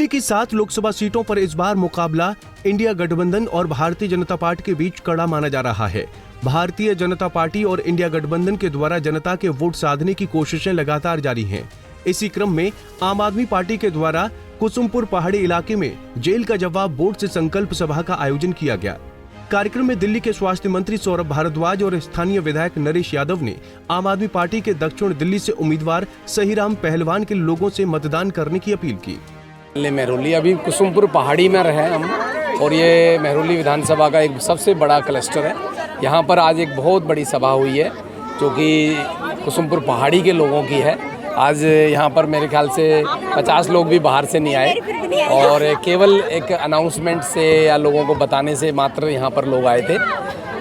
की 7 लोकसभा सीटों पर इस बार मुकाबला इंडिया गठबंधन और भारतीय जनता पार्टी के बीच कड़ा माना जा रहा है। भारतीय जनता पार्टी और इंडिया गठबंधन के द्वारा जनता के वोट साधने की कोशिशें लगातार जारी हैं। इसी क्रम में आम आदमी पार्टी के द्वारा कुसुमपुर पहाड़ी इलाके में जेल का जवाब बोर्ड से संकल्प सभा का आयोजन किया गया। कार्यक्रम में दिल्ली के स्वास्थ्य मंत्री सौरभ भारद्वाज और स्थानीय विधायक नरेश यादव ने आम आदमी पार्टी के दक्षिण दिल्ली से उम्मीदवार सहीराम पहलवान के लोगों से मतदान करने की अपील की। मेहरौली अभी कुसुमपुर पहाड़ी में रहे हम, और ये मेहरौली विधानसभा का एक सबसे बड़ा क्लस्टर है। यहाँ पर आज एक बहुत बड़ी सभा हुई है जो कि कुसुमपुर पहाड़ी के लोगों की है। आज यहाँ पर मेरे ख्याल से 50 लोग भी बाहर से नहीं आए, और केवल एक अनाउंसमेंट से या लोगों को बताने से मात्र यहाँ पर लोग आए थे।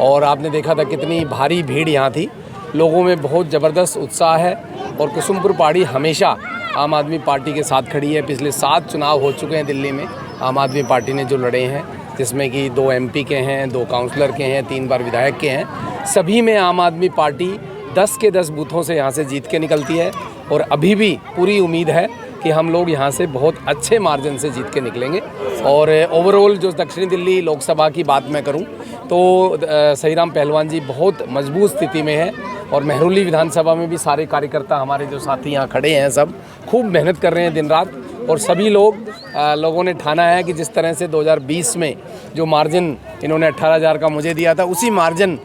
और आपने देखा था कितनी भारी भीड़ यहाँ थी। लोगों में बहुत ज़बरदस्त उत्साह है, और कुसुमपुर पहाड़ी हमेशा आम आदमी पार्टी के साथ खड़ी है। पिछले 7 चुनाव हो चुके हैं दिल्ली में आम आदमी पार्टी ने जो लड़े हैं, जिसमें कि 2 MP के हैं, 2 काउंसलर के हैं, 3 बार विधायक के हैं। सभी में आम आदमी पार्टी 10 के 10 बूथों से यहाँ से जीत के निकलती है, और अभी भी पूरी उम्मीद है कि हम लोग यहाँ से बहुत अच्छे मार्जिन से जीत के निकलेंगे। और ओवरऑल जो दक्षिणी दिल्ली लोकसभा की बात मैं करूँ तो सहीराम पहलवान जी बहुत मजबूत स्थिति में है, और मेहरौली विधानसभा में भी सारे कार्यकर्ता हमारे जो साथी यहाँ खड़े हैं सब खूब मेहनत कर रहे हैं दिन रात। और सभी लोगों ने ठाना है कि जिस तरह से 2020 में जो मार्जिन इन्होंने 18,000 का मुझे दिया था, उसी मार्जिन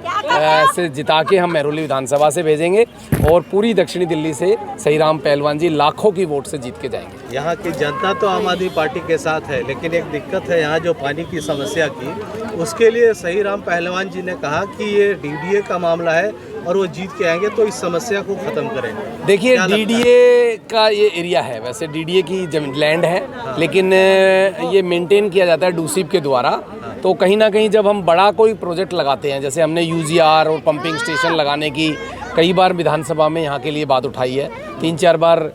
से जिता के हम मेहरौली विधानसभा से भेजेंगे, और पूरी दक्षिणी दिल्ली से सहीराम पहलवान जी लाखों की वोट से जीत के जाएंगे। यहाँ की जनता तो आम आदमी पार्टी के साथ है, लेकिन एक दिक्कत है यहाँ जो पानी की समस्या की, उसके लिए सहीराम पहलवान जी ने कहा कि ये DDA का मामला है और वो जीत के आएंगे तो इस समस्या को खत्म करेंगे। देखिए DDA का ये एरिया है, वैसे DDA की जमीन लैंड है, हाँ। लेकिन ये मेंटेन किया जाता है डूसीप के द्वारा। हाँ। तो कहीं ना कहीं जब हम बड़ा कोई प्रोजेक्ट लगाते हैं, जैसे हमने UGR और पंपिंग स्टेशन लगाने की कई बार विधानसभा में यहाँ के लिए बात उठाई है, 3-4 बार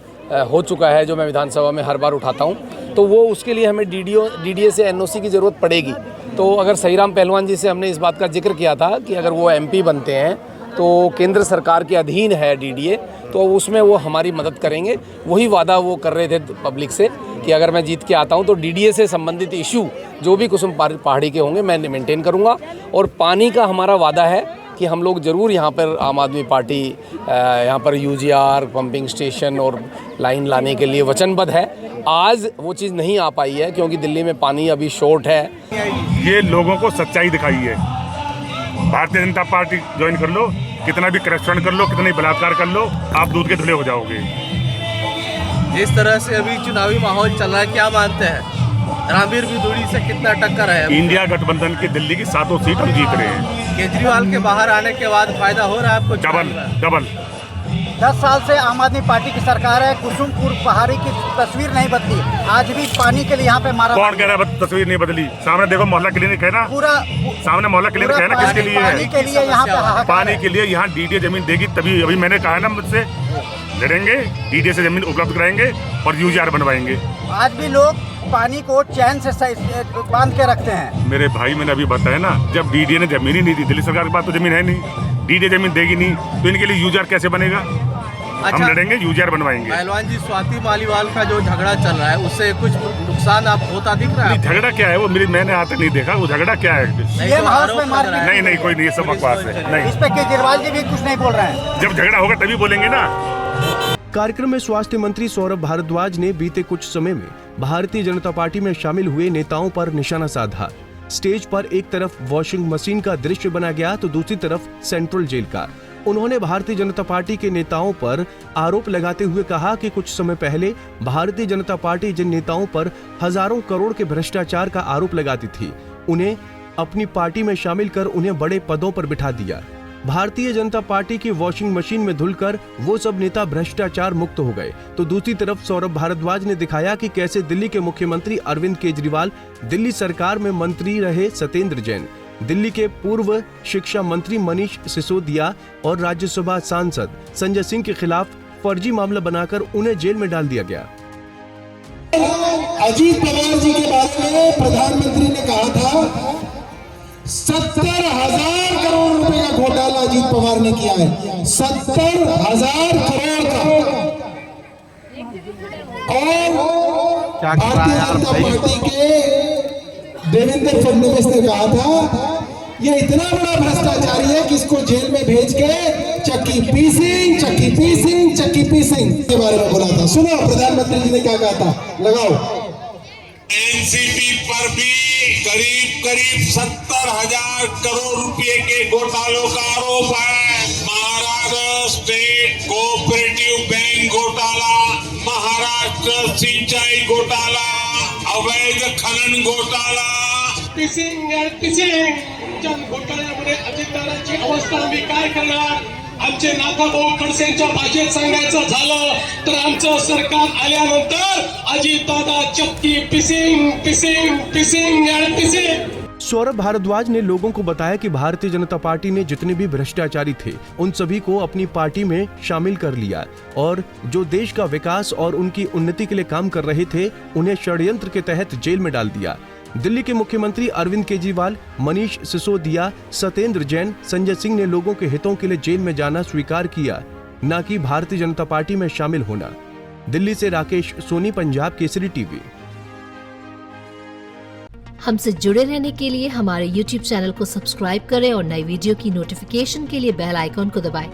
हो चुका है जो मैं विधानसभा में हर बार उठाता हूँ, तो वो उसके लिए हमें DDA से NOC की ज़रूरत पड़ेगी। तो अगर सहीराम पहलवान जी से हमने इस बात का जिक्र किया था कि अगर वो MP बनते हैं तो केंद्र सरकार के अधीन है DDA, तो उसमें वो हमारी मदद करेंगे। वही वादा वो कर रहे थे पब्लिक से कि अगर मैं जीत के आता हूं तो DDA से संबंधित इशू जो भी कुसुम पहाड़ी के होंगे मैं मेंटेन करूंगा। और पानी का हमारा वादा है कि हम लोग ज़रूर यहाँ पर आम आदमी पार्टी यहाँ पर UGR पंपिंग स्टेशन और लाइन लाने के लिए वचनबद्ध है। आज वो चीज़ नहीं आ पाई है क्योंकि दिल्ली में पानी अभी शॉर्ट है। ये लोगों को सच्चाई दिखाई है। भारतीय जनता पार्टी ज्वाइन कर लो, कितना भी करप्शन कर लो, कितना भी बलात्कार कर लो, आप दूध के धुले हो जाओगे। जिस तरह से अभी चुनावी माहौल चल रहा है, क्या मानते हैं रामवीर विदुड़ी से कितना टक्कर है? इंडिया गठबंधन की दिल्ली की 7 सीट हम जीत रहे हैं। केजरीवाल के बाहर आने के बाद फायदा हो रहा है आपको? डबल 10 साल से आम आदमी पार्टी की सरकार है। कुसुमपुर पहाड़ी की तस्वीर नहीं बदली। आज भी पानी के लिए यहाँ पे मारा। कौन कह रहा है तस्वीर नहीं बदली? सामने देखो मोहल्ला क्लिनिक है ना, पूरा सामने मोहल्ला क्लिनिक है ना। किसके लिए? पानी के लिए यहाँ पे पानी के लिए यहाँ DDA जमीन देगी तभी। अभी मैंने कहा ना मुझसे लड़ेंगे, DDA से जमीन उपलब्ध कराएंगे और UGR बनवाएंगे। आज भी लोग पानी को चैन से बांध के रखते हैं। मेरे भाई मैंने अभी बताया ना, जब DDA ने जमीन ही नहीं दी, दिल्ली सरकार के पास तो जमीन है नहीं, DDA जमीन देगी नहीं, तो इनके लिए UGR कैसे बनेगा? अच्छा, हम लड़ेंगे, UGR बनवाएंगे। पहलवान जी, स्वाति मालीवाल का जो झगड़ा चल रहा है उससे कुछ नुकसान आप होता दिख रहा है? झगड़ा क्या है वो मैंने आज तक नहीं देखा। वो झगड़ा क्या है? नहीं कोई नहीं, सब बकवास है। नहीं, इस पे केजरीवाल जी भी कुछ नहीं बोल रहे हैं। जब झगड़ा होगा तभी बोलेंगे ना। कार्यक्रम में स्वास्थ्य मंत्री सौरभ भारद्वाज ने बीते कुछ समय में भारतीय जनता पार्टी में शामिल हुए नेताओं पर निशाना साधा। स्टेज पर एक तरफ वॉशिंग मशीन का दृश्य बना गया तो दूसरी तरफ सेंट्रल जेल का। उन्होंने भारतीय जनता पार्टी के नेताओं पर आरोप लगाते हुए कहा कि कुछ समय पहले भारतीय जनता पार्टी जिन नेताओं पर हजारों करोड़ के भ्रष्टाचार का आरोप लगाती थी, उन्हें अपनी पार्टी में शामिल कर उन्हें बड़े पदों पर बिठा दिया। भारतीय जनता पार्टी की वॉशिंग मशीन में धुलकर वो सब नेता भ्रष्टाचार मुक्त हो गए। तो दूसरी तरफ सौरभ भारद्वाज ने दिखाया कि कैसे दिल्ली के मुख्यमंत्री अरविंद केजरीवाल, दिल्ली सरकार में मंत्री रहे सत्येंद्र जैन, दिल्ली के पूर्व शिक्षा मंत्री मनीष सिसोदिया और राज्यसभा सांसद संजय सिंह के खिलाफ फर्जी मामला बनाकर उन्हें जेल में डाल दिया गया। अजीत पवार जी के बारे में प्रधानमंत्री ने कहा था 70,000 करोड़ रुपए का घोटाला अजीत पवार ने किया है। 70,000 करोड़ का। और भारतीय जनता पार्टी के देवेंद्र फडणवीस ने कहा था ये इतना बड़ा भ्रष्टाचारी है कि इसको जेल में भेज के चक्की पीसिंग के बारे में बोला था। सुनो प्रधानमंत्री जी ने क्या कहा था, लगाओ। एनसीटी पर भी करीब 70,000 करोड़ रुपए के घोटालों का आरोप है। महाराष्ट्र स्टेट कोऑपरेटिव बैंक घोटाला, महाराष्ट्र सिंचाई घोटाला, अवैध खनन घोटाला, पिसिंग घोटाळ्यामध्ये अजितदादांची अवस्था आम्ही काय करणार? आमचे नाथाभाऊ खडसेंच्या भाषेत सांगायचं झालं तर आमचं सरकार आल्यानंतर अजितदादा चक्की पिसिंग सौरभ भारद्वाज ने लोगों को बताया कि भारतीय जनता पार्टी ने जितने भी भ्रष्टाचारी थे उन सभी को अपनी पार्टी में शामिल कर लिया और जो देश का विकास और उनकी उन्नति के लिए काम कर रहे थे उन्हें षड्यंत्र के तहत जेल में डाल दिया। दिल्ली के मुख्यमंत्री अरविंद केजरीवाल, मनीष सिसोदिया, सत्येंद्र जैन, संजय सिंह ने लोगों के हितों के लिए जेल में जाना स्वीकार किया, न कि भारतीय जनता पार्टी में शामिल होना। दिल्ली से राकेश सोनी, पंजाब केसरी टीवी। हमसे जुड़े रहने के लिए हमारे YouTube चैनल को सब्सक्राइब करें और नई वीडियो की नोटिफिकेशन के लिए बेल आइकॉन को दबाएं।